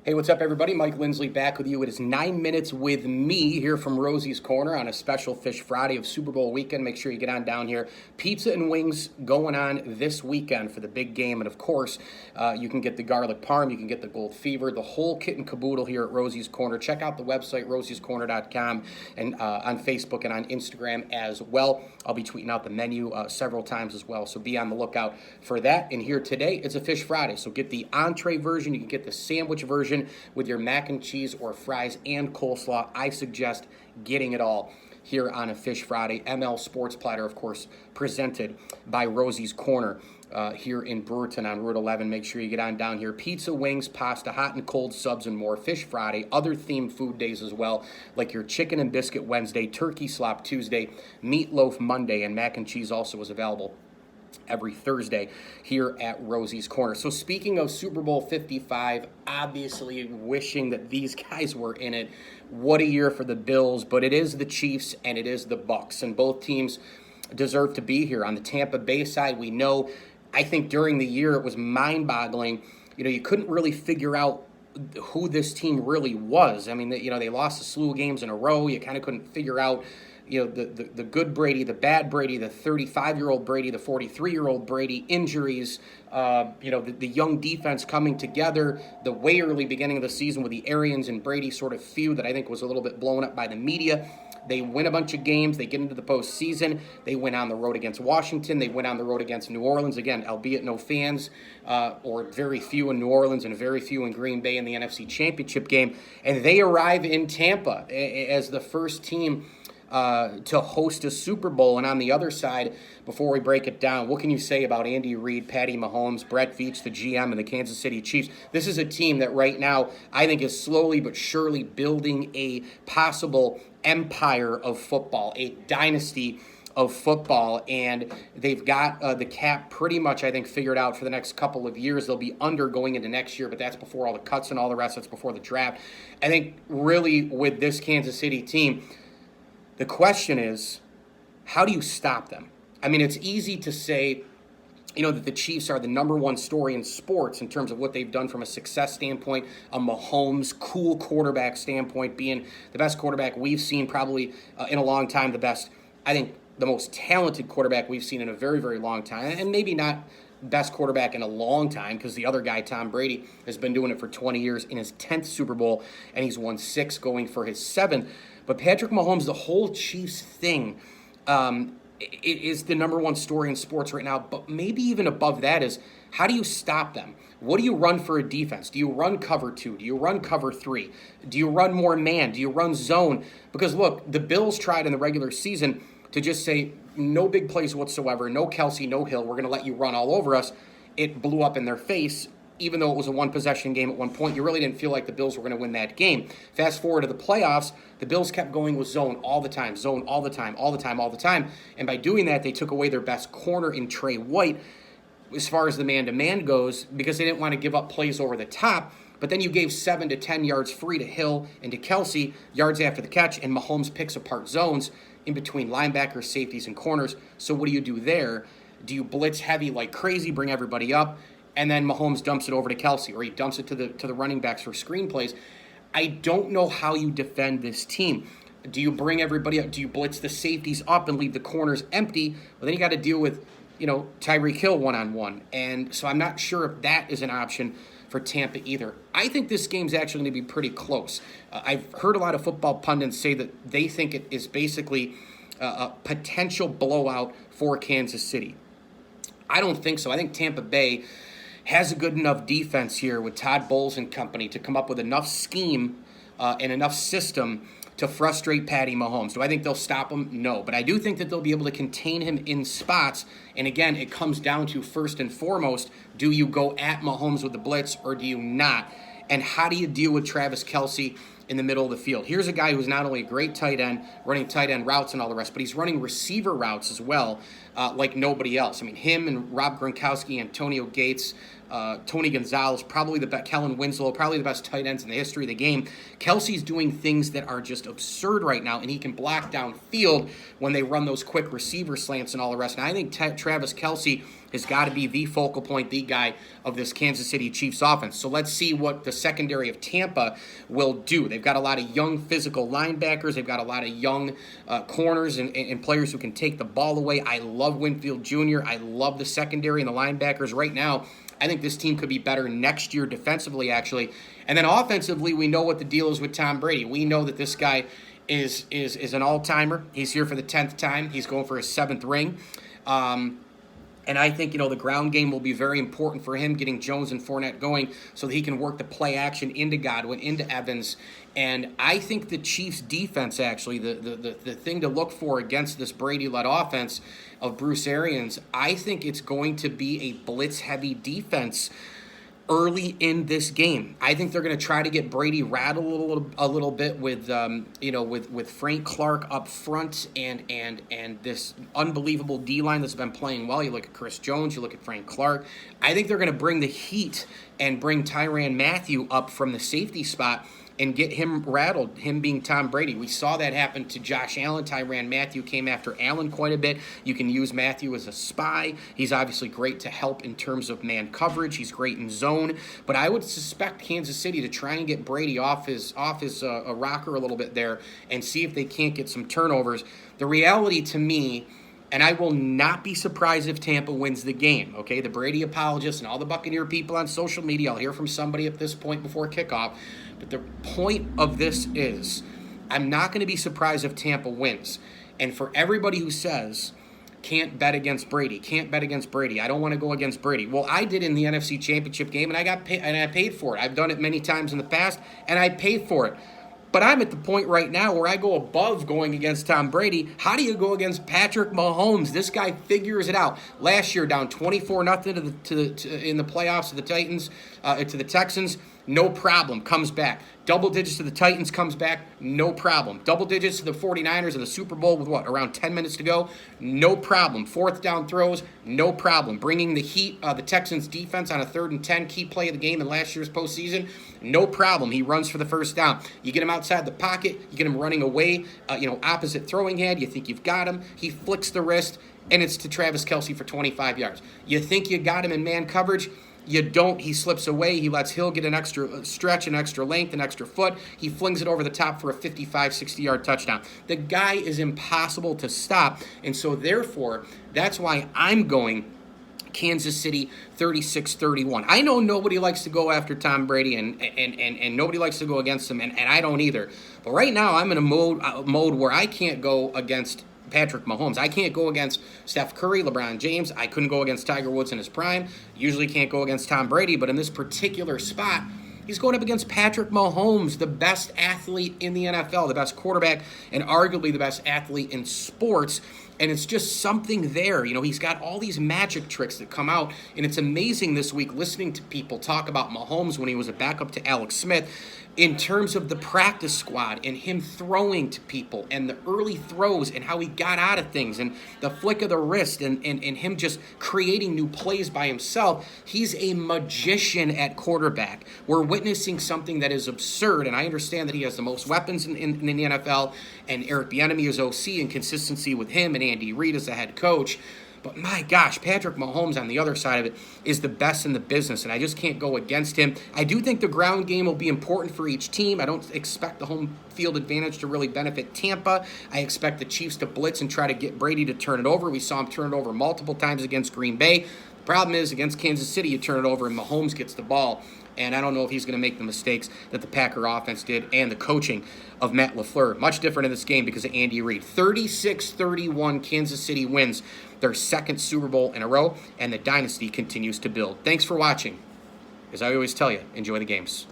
Hey, what's up, everybody? Mike Lindsley back with you. It is 9 minutes with me here from Rosie's Corner on a special Fish Friday of Super Bowl weekend. Make sure you get on down here. Pizza and wings going on this weekend for the big game. And, of course, you can get the garlic parm. You can get the gold fever, the whole kit and caboodle here at Rosie's Corner. Check out the website, rosiescorner.com, and on Facebook and on Instagram as well. I'll be tweeting out the menu several times as well, so be on the lookout for that. And here today, it's a Fish Friday, so get the entree version. You can get the sandwich version with your mac and cheese or fries and coleslaw. I suggest getting it all here on a Fish Friday. ML Sports Platter, of course, presented by Rosie's Corner here in Brewerton on Route 11. Make sure you get on down here. Pizza, wings, pasta, hot and cold subs, and more. Fish Friday, other themed food days as well, like your chicken and biscuit Wednesday, turkey slop Tuesday, meatloaf Monday, and mac and cheese also is available every Thursday here at Rosie's Corner. So speaking of Super Bowl 55, obviously wishing that these guys were in it. What a year for the Bills, but it is the Chiefs and it is the Bucs, and both teams deserve to be here. On the Tampa Bay side, we know, I think during the year it was mind-boggling. You couldn't really figure out who this team really was. I mean, they lost a slew of games in a row. You kind of couldn't figure out the good Brady, the bad Brady, the 35-year-old Brady, the 43-year-old Brady, injuries, the young defense coming together, the way early beginning of the season with the Arians and Brady sort of feud that I think was a little bit blown up by the media. They win a bunch of games. They get into the postseason. They went on the road against Washington. They went on the road against New Orleans. Again, albeit no fans, or very few in New Orleans and very few in Green Bay in the NFC Championship game. And they arrive in Tampa as the first team to host a Super Bowl. And on the other side, before we break it down, what can you say about Andy Reid, Patty Mahomes, Brett Veach, the GM, and the Kansas City Chiefs? This is a team that right now I think is slowly but surely building a possible empire of football, a dynasty of football, and they've got the cap pretty much, I think, figured out for the next couple of years. They'll be under going into next year, but that's before all the cuts and all the rest. That's before the draft. I think really with this Kansas City team, the question is, how do you stop them? I mean, it's easy to say, that the Chiefs are the number one story in sports in terms of what they've done from a success standpoint, a Mahomes, cool quarterback standpoint, being the best quarterback we've seen probably in a long time, I think the most talented quarterback we've seen in a very, very long time, and maybe not best quarterback in a long time because the other guy, Tom Brady, has been doing it for 20 years in his 10th Super Bowl, and he's won 6 going for his 7th. But Patrick Mahomes, the whole Chiefs thing, it is the number one story in sports right now. But maybe even above that is, how do you stop them? What do you run for a defense? Do you run cover 2? Do you run cover 3? Do you run more man? Do you run zone? Because, look, the Bills tried in the regular season to just say, no big plays whatsoever, no Kelsey, no Hill, we're going to let you run all over us. It blew up in their face. Even though it was a one-possession game at one point, you really didn't feel like the Bills were going to win that game. Fast forward to the playoffs, the Bills kept going with zone all the time, all the time. And by doing that, they took away their best corner in Trey White as far as the man-to-man goes because they didn't want to give up plays over the top. But then you gave 7 to 10 yards free to Hill and to Kelsey, yards after the catch, and Mahomes picks apart zones in between linebackers, safeties, and corners. So what do you do there? Do you blitz heavy like crazy, bring everybody up? And then Mahomes dumps it over to Kelsey, or he dumps it to the running backs for screen plays. I don't know how you defend this team. Do you bring everybody up? Do you blitz the safeties up and leave the corners empty? Well, then you got to deal with, Tyreek Hill one-on-one. And so I'm not sure if that is an option for Tampa either. I think this game's actually going to be pretty close. I've heard a lot of football pundits say that they think it is basically a potential blowout for Kansas City. I don't think so. I think Tampa Bay has a good enough defense here with Todd Bowles and company to come up with enough scheme and enough system to frustrate Patty Mahomes. Do I think they'll stop him? No. But I do think that they'll be able to contain him in spots. And again, it comes down to, first and foremost, do you go at Mahomes with the blitz or do you not? And how do you deal with Travis Kelsey in the middle of the field? Here's a guy who's not only a great tight end, running tight end routes and all the rest, but he's running receiver routes as well, like nobody else. I mean, him and Rob Gronkowski, Antonio Gates, Tony Gonzalez, probably the best, Kellen Winslow, probably the best tight ends in the history of the game. Kelsey's doing things that are just absurd right now, and he can block downfield when they run those quick receiver slants and all the rest. And I think Travis Kelce has got to be the focal point, the guy of this Kansas City Chiefs offense. So let's see what the secondary of Tampa will do. They've got a lot of young physical linebackers. They've got a lot of young corners and players who can take the ball away. I love Winfield Jr. I love the secondary and the linebackers right now. I think this team could be better next year defensively, actually. And then offensively, we know what the deal is with Tom Brady. We know that this guy is an all-timer. He's here for the 10th time. He's going for his 7th ring. And I think, the ground game will be very important for him, getting Jones and Fournette going so that he can work the play action into Godwin, into Evans. And I think the Chiefs' defense, actually, the thing to look for against this Brady-led offense of Bruce Arians, I think it's going to be a blitz-heavy defense early in this game. I think they're going to try to get Brady rattled a little bit with with Frank Clark up front and this unbelievable D-line that's been playing well. You look at Chris Jones, you look at Frank Clark. I think they're going to bring the heat and bring Tyrann Mathieu up from the safety spot and get him rattled, him being Tom Brady. We saw that happen to Josh Allen. Tyrann Mathieu came after Allen quite a bit. You can use Mathieu as a spy. He's obviously great to help in terms of man coverage. He's great in zone. But I would suspect Kansas City to try and get Brady off his rocker a little bit there and see if they can't get some turnovers. The reality to me, and I will not be surprised if Tampa wins the game, okay? The Brady apologists and all the Buccaneer people on social media, I'll hear from somebody at this point before kickoff. But the point of this is I'm not going to be surprised if Tampa wins. And for everybody who says, can't bet against Brady, I don't want to go against Brady. Well, I did in the NFC Championship game, and I paid for it. I've done it many times in the past, and I paid for it. But I'm at the point right now where I go above going against Tom Brady. How do you go against Patrick Mahomes? This guy figures it out. Last year, down 24-0 in the playoffs to the Titans, to the Texans, no problem, comes back. Double digits to the Titans, comes back, no problem. Double digits to the 49ers in the Super Bowl with around 10 minutes to go, no problem. 4th down throws, no problem. Bringing the heat, the Texans defense on a 3rd and 10, key play of the game in last year's postseason, no problem. He runs for the first down. You get him outside the pocket, you get him running away, opposite throwing hand, you think you've got him, he flicks the wrist, and it's to Travis Kelce for 25 yards. You think you got him in man coverage, you don't. He slips away. He lets Hill get an extra stretch, an extra length, an extra foot. He flings it over the top for a 55, 60-yard touchdown. The guy is impossible to stop, and so therefore, that's why I'm going Kansas City 36-31. I know nobody likes to go after Tom Brady, and nobody likes to go against him, and I don't either. But right now, I'm in a mode where I can't go against Patrick Mahomes. I can't go against Steph Curry, LeBron James. I couldn't go against Tiger Woods in his prime. Usually can't go against Tom Brady, but in this particular spot, he's going up against Patrick Mahomes, the best athlete in the NFL, the best quarterback, and arguably the best athlete in sports. And it's just something there. He's got all these magic tricks that come out. And it's amazing this week listening to people talk about Mahomes when he was a backup to Alex Smith in terms of the practice squad and him throwing to people and the early throws and how he got out of things and the flick of the wrist and him just creating new plays by himself. He's a magician at quarterback. We're witnessing something that is absurd, and I understand that he has the most weapons in the NFL, and Eric Bieniemy is OC, and consistency with him and Andy Reid as the head coach. But my gosh, Patrick Mahomes on the other side of it is the best in the business, and I just can't go against him. I do think the ground game will be important for each team. I don't expect the home field advantage to really benefit Tampa. I expect the Chiefs to blitz and try to get Brady to turn it over. We saw him turn it over multiple times against Green Bay. The problem is, against Kansas City, you turn it over and Mahomes gets the ball. And I don't know if he's going to make the mistakes that the Packer offense did and the coaching of Matt LaFleur. Much different in this game because of Andy Reid. 36-31, Kansas City wins their 2nd Super Bowl in a row, and the dynasty continues to build. Thanks for watching. As I always tell you, enjoy the games.